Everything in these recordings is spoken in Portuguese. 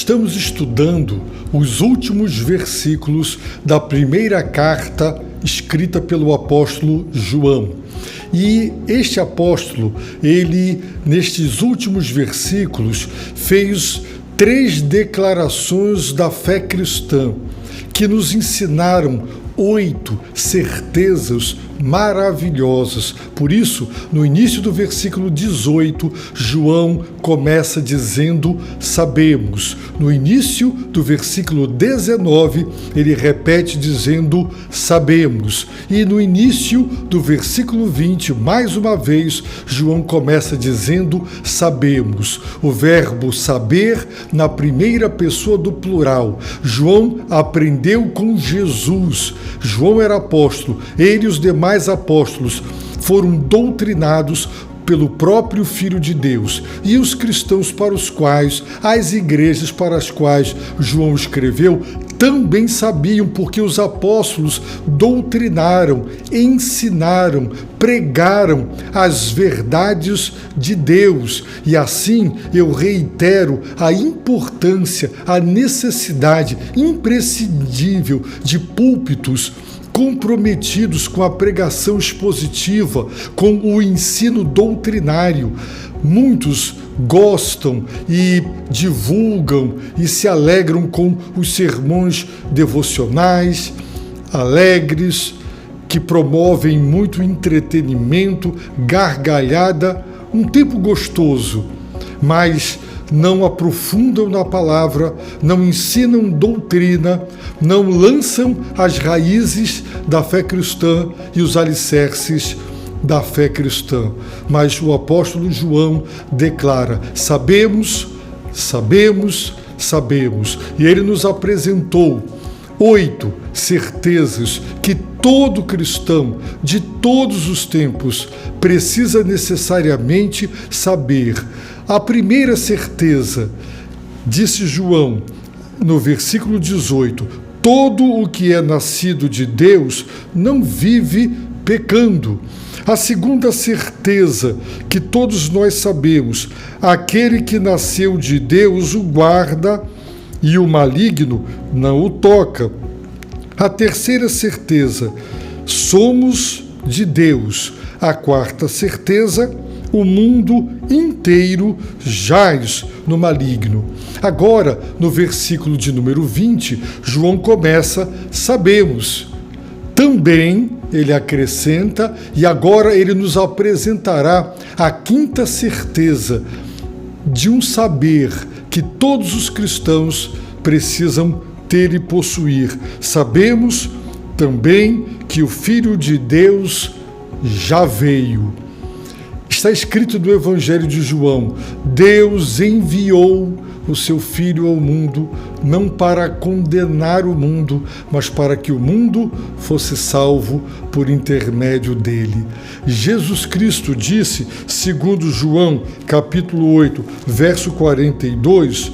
Estamos estudando os últimos versículos da primeira carta escrita pelo apóstolo João. E este apóstolo, ele, nestes últimos versículos, fez 3 declarações da fé cristã, que nos ensinaram 8 certezas maravilhosas. Por isso, no início do versículo 18, João começa dizendo: sabemos. No início do versículo 19, ele repete dizendo: sabemos. E no início do versículo 20, mais uma vez, João começa dizendo: sabemos. O verbo saber na primeira pessoa do plural. João aprendeu com Jesus. João era apóstolo, ele e os demais apóstolos foram doutrinados pelo próprio Filho de Deus. E os cristãos para os quais, as igrejas para as quais João escreveu, também sabiam, porque os apóstolos doutrinaram, ensinaram, pregaram as verdades de Deus. E assim eu reitero a importância, a necessidade imprescindível de púlpitos comprometidos com a pregação expositiva, com o ensino doutrinário. Muitos gostam e divulgam e se alegram com os sermões devocionais, alegres, que promovem muito entretenimento, gargalhada, um tempo gostoso, mas não aprofundam na palavra, não ensinam doutrina, não lançam as raízes da fé cristã e os alicerces da fé cristã. Mas o apóstolo João declara: sabemos, sabemos, sabemos. E ele nos apresentou 8 certezas que todo cristão de todos os tempos precisa necessariamente saber. A primeira certeza, disse João no versículo 18: todo o que é nascido de Deus não vive pecando. A segunda certeza que todos nós sabemos: aquele que nasceu de Deus o guarda e o maligno não o toca. A terceira certeza: somos de Deus. A quarta certeza: o mundo inteiro jaz no maligno. Agora, no versículo de número 20, João começa: sabemos. Também ele acrescenta, e agora ele nos apresentará a quinta certeza de um saber que todos os cristãos precisam ter e possuir. Sabemos também que o Filho de Deus já veio. Está escrito no Evangelho de João: Deus enviou o seu Filho ao mundo, não para condenar o mundo, mas para que o mundo fosse salvo por intermédio dele. Jesus Cristo disse, segundo João, capítulo 8, verso 42,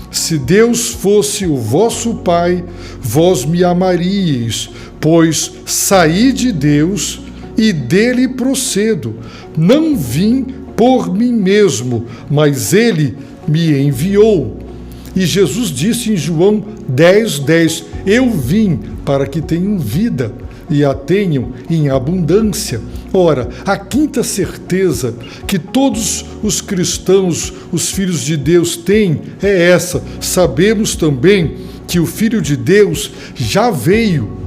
se Deus fosse o vosso Pai, vós me amaríeis, pois saí de Deus e dele procedo. Não vim por mim mesmo, mas ele me enviou. E Jesus disse em João 10:10, eu vim para que tenham vida e a tenham em abundância. Ora, a quinta certeza que todos os cristãos, os filhos de Deus, têm é essa: sabemos também que o Filho de Deus já veio.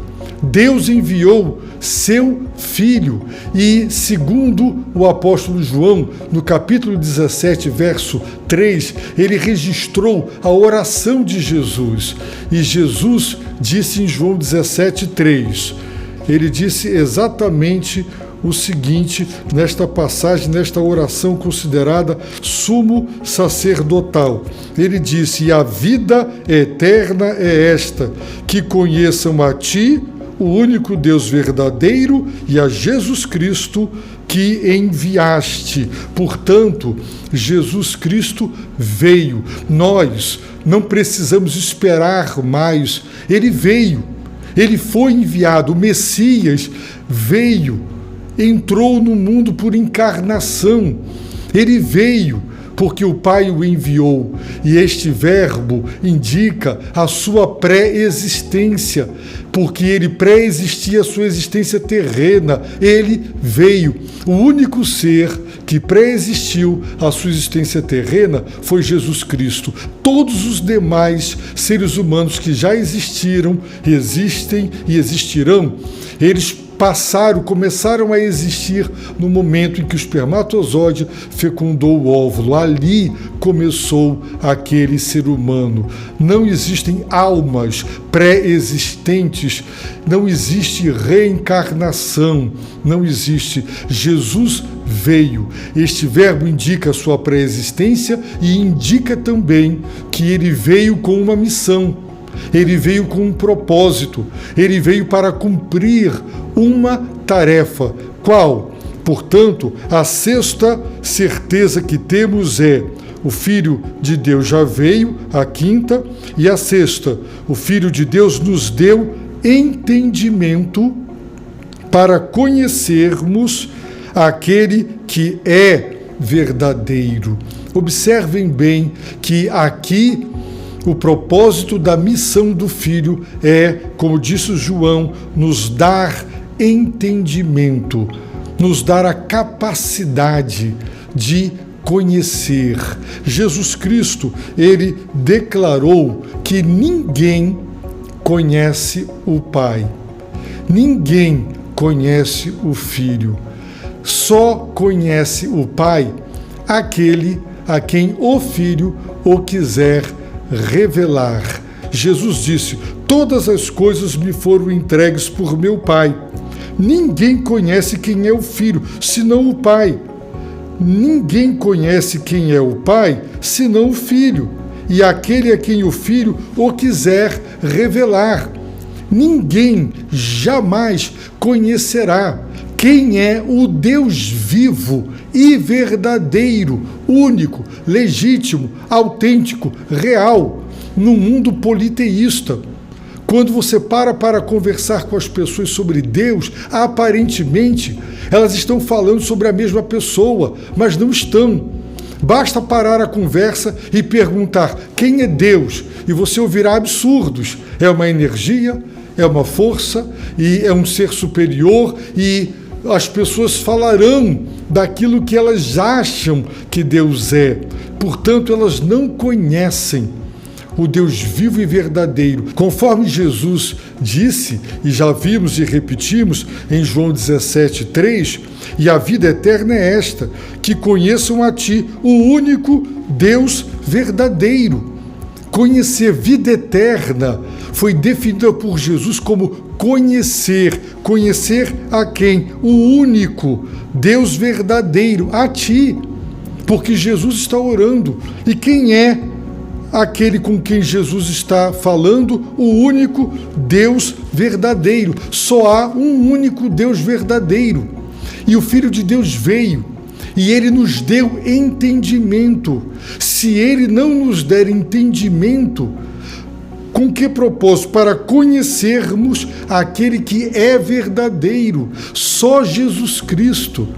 Deus enviou seu Filho. E, segundo o apóstolo João, no capítulo 17, verso 3, ele registrou a oração de Jesus. E Jesus disse em João 17:3, ele disse exatamente o seguinte, nesta passagem, nesta oração considerada sumo sacerdotal. Ele disse: e a vida eterna é esta, que conheçam a ti, o único Deus verdadeiro, e a Jesus Cristo que enviaste. Portanto, Jesus Cristo veio. Nós não precisamos esperar mais. Ele veio. Ele foi enviado. O Messias veio. Entrou no mundo por encarnação. Ele veio porque o Pai o enviou. E este verbo indica a sua pré-existência, porque ele pré-existia a sua existência terrena. Ele veio. O único ser que pré-existiu a sua existência terrena foi Jesus Cristo. Todos os demais seres humanos que já existiram, existem e existirão, eles começaram a existir no momento em que o espermatozoide fecundou o óvulo. Ali começou aquele ser humano. Não existem almas pré-existentes, não existe reencarnação, não existe. Jesus veio. Este verbo indica a sua pré-existência e indica também que ele veio com uma missão. Ele veio com um propósito, ele veio para cumprir uma tarefa. Qual? Portanto, a sexta certeza que temos é: o Filho de Deus já veio, a quinta, e a sexta, o Filho de Deus nos deu entendimento para conhecermos aquele que é verdadeiro. Observem bem que aqui o propósito da missão do Filho é, como disse João, nos dar entendimento, nos dar a capacidade de conhecer. Jesus Cristo, ele declarou que ninguém conhece o Pai, ninguém conhece o Filho, só conhece o Pai aquele a quem o Filho o quiser revelar. Jesus disse: todas as coisas me foram entregues por meu Pai. Ninguém conhece quem é o Filho, senão o Pai. Ninguém conhece quem é o Pai, senão o Filho, e aquele a quem o Filho o quiser revelar. Ninguém jamais conhecerá quem é o Deus vivo e verdadeiro, único, legítimo, autêntico, real, no mundo politeísta. Quando você para conversar com as pessoas sobre Deus, aparentemente elas estão falando sobre a mesma pessoa, mas não estão. Basta parar a conversa e perguntar quem é Deus, e você ouvirá absurdos. É uma energia, é uma força, e é um ser superior, e as pessoas falarão daquilo que elas acham que Deus é. Portanto, elas não conhecem o Deus vivo e verdadeiro. Conforme Jesus disse, e já vimos e repetimos em João 17:3, e a vida eterna é esta, que conheçam a Ti, o único Deus verdadeiro. Conhecer, vida eterna, foi definida por Jesus como conhecer. Conhecer a quem? O único Deus verdadeiro, a Ti. Porque Jesus está orando. E quem é aquele com quem Jesus está falando? O único Deus verdadeiro. Só há um único Deus verdadeiro. E o Filho de Deus veio. E ele nos deu entendimento. Se ele não nos der entendimento, com que propósito? Para conhecermos aquele que é verdadeiro. Só Jesus Cristo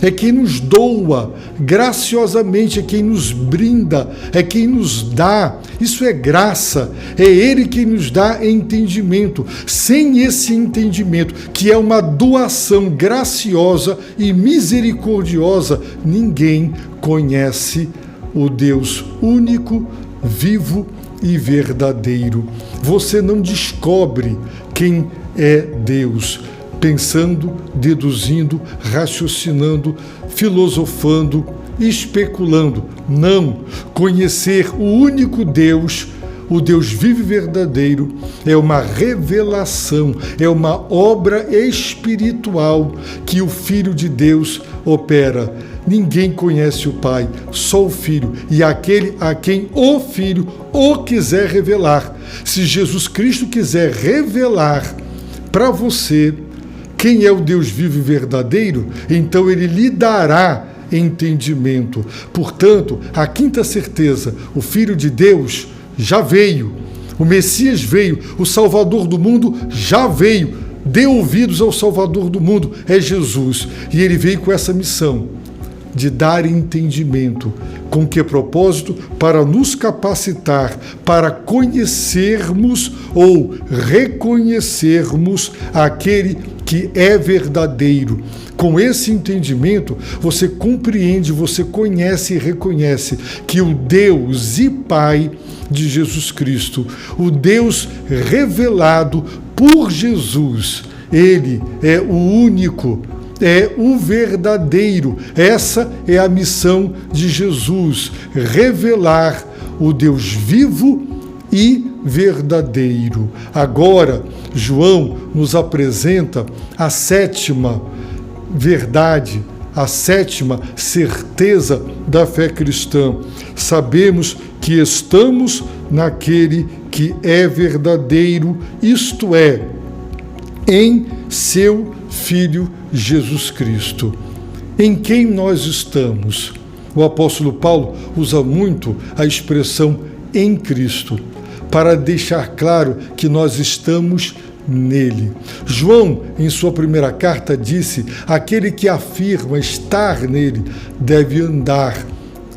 é quem nos doa graciosamente, é quem nos brinda, é quem nos dá. Isso é graça, é Ele quem nos dá entendimento. Sem esse entendimento, que é uma doação graciosa e misericordiosa, ninguém conhece o Deus único, vivo e verdadeiro. Você não descobre quem é Deus pensando, deduzindo, raciocinando, filosofando, especulando. Não. Conhecer o único Deus, o Deus vivo e verdadeiro, é uma revelação, é uma obra espiritual que o Filho de Deus opera. Ninguém conhece o Pai, só o Filho, e aquele a quem o Filho o quiser revelar. Se Jesus Cristo quiser revelar para você quem é o Deus vivo e verdadeiro, então ele lhe dará entendimento. Portanto, a quinta certeza, o Filho de Deus já veio, o Messias veio, o Salvador do mundo já veio. Dê ouvidos ao Salvador do mundo, é Jesus, e ele veio com essa missão: de dar entendimento. Com que propósito? Para nos capacitar, para conhecermos ou reconhecermos aquele que é verdadeiro. Com esse entendimento, você compreende, você conhece e reconhece que o Deus e Pai de Jesus Cristo, o Deus revelado por Jesus, Ele é o único, é o verdadeiro. Essa é a missão de Jesus, revelar o Deus vivo e verdadeiro. Agora, João nos apresenta a sétima verdade, a sétima certeza da fé cristã. Sabemos que estamos naquele que é verdadeiro, isto é, em seu Filho Jesus Cristo. Em quem nós estamos? O apóstolo Paulo usa muito a expressão em Cristo, para deixar claro que nós estamos nele. João, em sua primeira carta, disse: aquele que afirma estar nele deve andar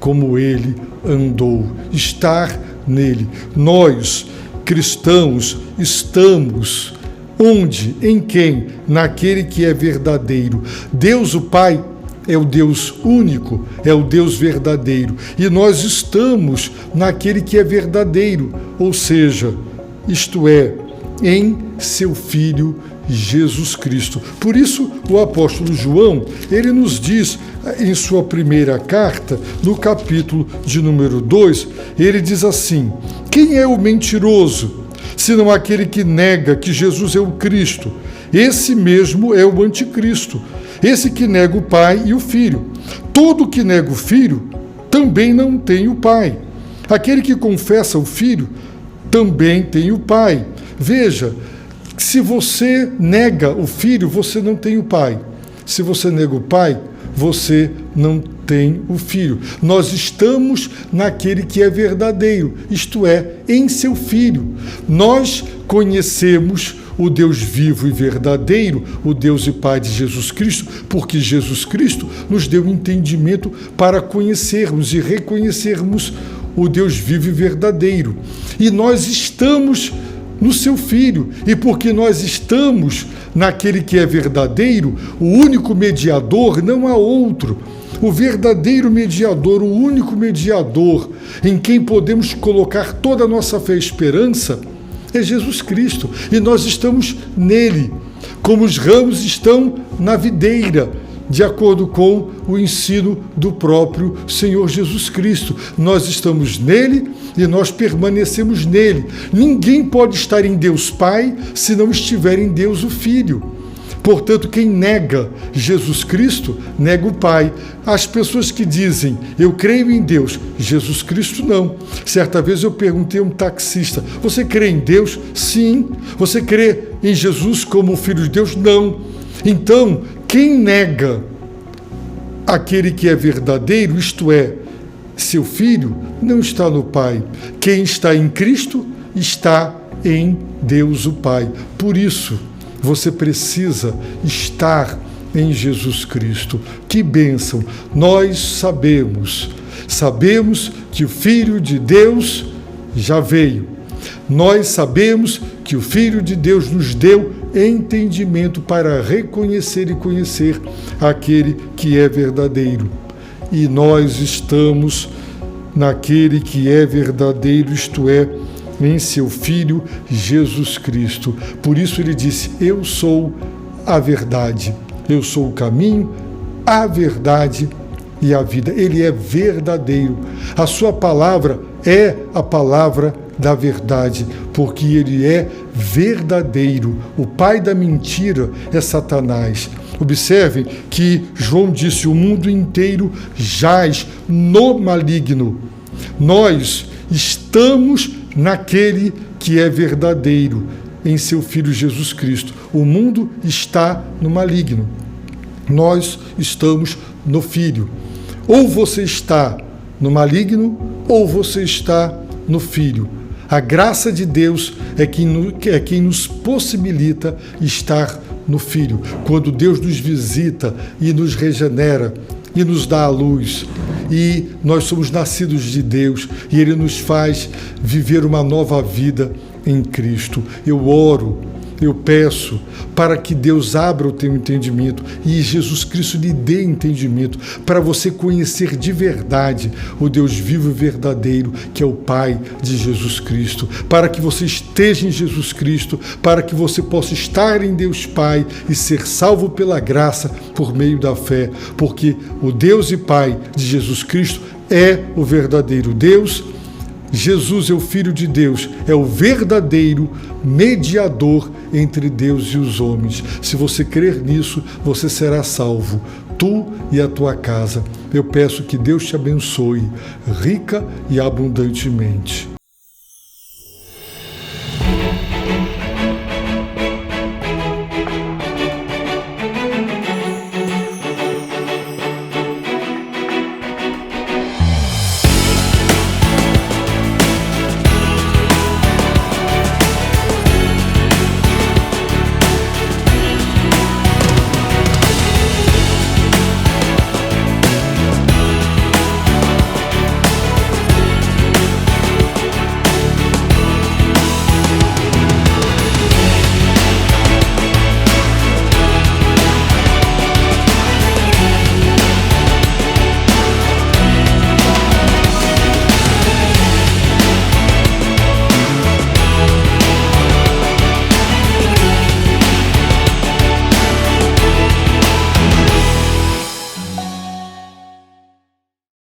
como ele andou. Estar nele. Nós, cristãos, estamos onde? Em quem? Naquele que é verdadeiro. Deus, o Pai, é o Deus único, é o Deus verdadeiro. E nós estamos naquele que é verdadeiro, ou seja, isto é, em seu Filho Jesus Cristo. Por isso, o apóstolo João, ele nos diz, em sua primeira carta, no capítulo de número 2, ele diz assim: quem é o mentiroso, senão aquele que nega que Jesus é o Cristo? Esse mesmo é o anticristo, esse que nega o Pai e o Filho. Todo que nega o Filho também não tem o Pai. Aquele que confessa o Filho também tem o Pai. Veja, se você nega o Filho, você não tem o Pai. Se você nega o Pai, você não tem o Filho. Nós estamos naquele que é verdadeiro, isto é, em seu Filho. Nós conhecemos o Deus vivo e verdadeiro, o Deus e Pai de Jesus Cristo, porque Jesus Cristo nos deu entendimento para conhecermos e reconhecermos o Deus vivo e verdadeiro. E nós estamos no seu Filho, e porque nós estamos naquele que é verdadeiro, o único mediador, não há outro. O verdadeiro mediador, o único mediador em quem podemos colocar toda a nossa fé e esperança é Jesus Cristo. E nós estamos nele, como os ramos estão na videira, de acordo com o ensino do próprio Senhor Jesus Cristo. Nós estamos nele e nós permanecemos nele. Ninguém pode estar em Deus Pai se não estiver em Deus o Filho. Portanto, quem nega Jesus Cristo, nega o Pai. As pessoas que dizem, eu creio em Deus, Jesus Cristo não. Certa vez eu perguntei a um taxista, você crê em Deus? Sim. Você crê em Jesus como o Filho de Deus? Não. Então, quem nega aquele que é verdadeiro, isto é, seu Filho, não está no Pai. Quem está em Cristo está em Deus o Pai. Por isso, você precisa estar em Jesus Cristo. Que bênção! Nós sabemos que o Filho de Deus já veio. Nós sabemos que o Filho de Deus nos deu entendimento para reconhecer e conhecer aquele que é verdadeiro. E nós estamos naquele que é verdadeiro, isto é, em seu Filho Jesus Cristo. Por isso ele disse, eu sou a verdade, eu sou o caminho, a verdade e a vida. Ele é verdadeiro. A sua palavra é a palavra da verdade, porque ele é verdadeiro. O pai da mentira é Satanás. Observem que João disse, o mundo inteiro jaz no maligno. Nós estamos naquele que é verdadeiro, em seu Filho Jesus Cristo. O mundo está no maligno. Nós estamos no Filho. Ou você está no maligno, ou você está no Filho. A graça de Deus é quem nos possibilita estar no Filho. Quando Deus nos visita e nos regenera, e nos dá a luz. E nós somos nascidos de Deus e Ele nos faz viver uma nova vida em Cristo. Eu oro, eu peço para que Deus abra o teu entendimento e Jesus Cristo lhe dê entendimento para você conhecer de verdade o Deus vivo e verdadeiro, que é o Pai de Jesus Cristo, para que você esteja em Jesus Cristo, para que você possa estar em Deus Pai e ser salvo pela graça por meio da fé, porque o Deus e Pai de Jesus Cristo é o verdadeiro Deus. Jesus é o Filho de Deus, é o verdadeiro mediador entre Deus e os homens. Se você crer nisso, você será salvo, tu e a tua casa. Eu peço que Deus te abençoe, rica e abundantemente.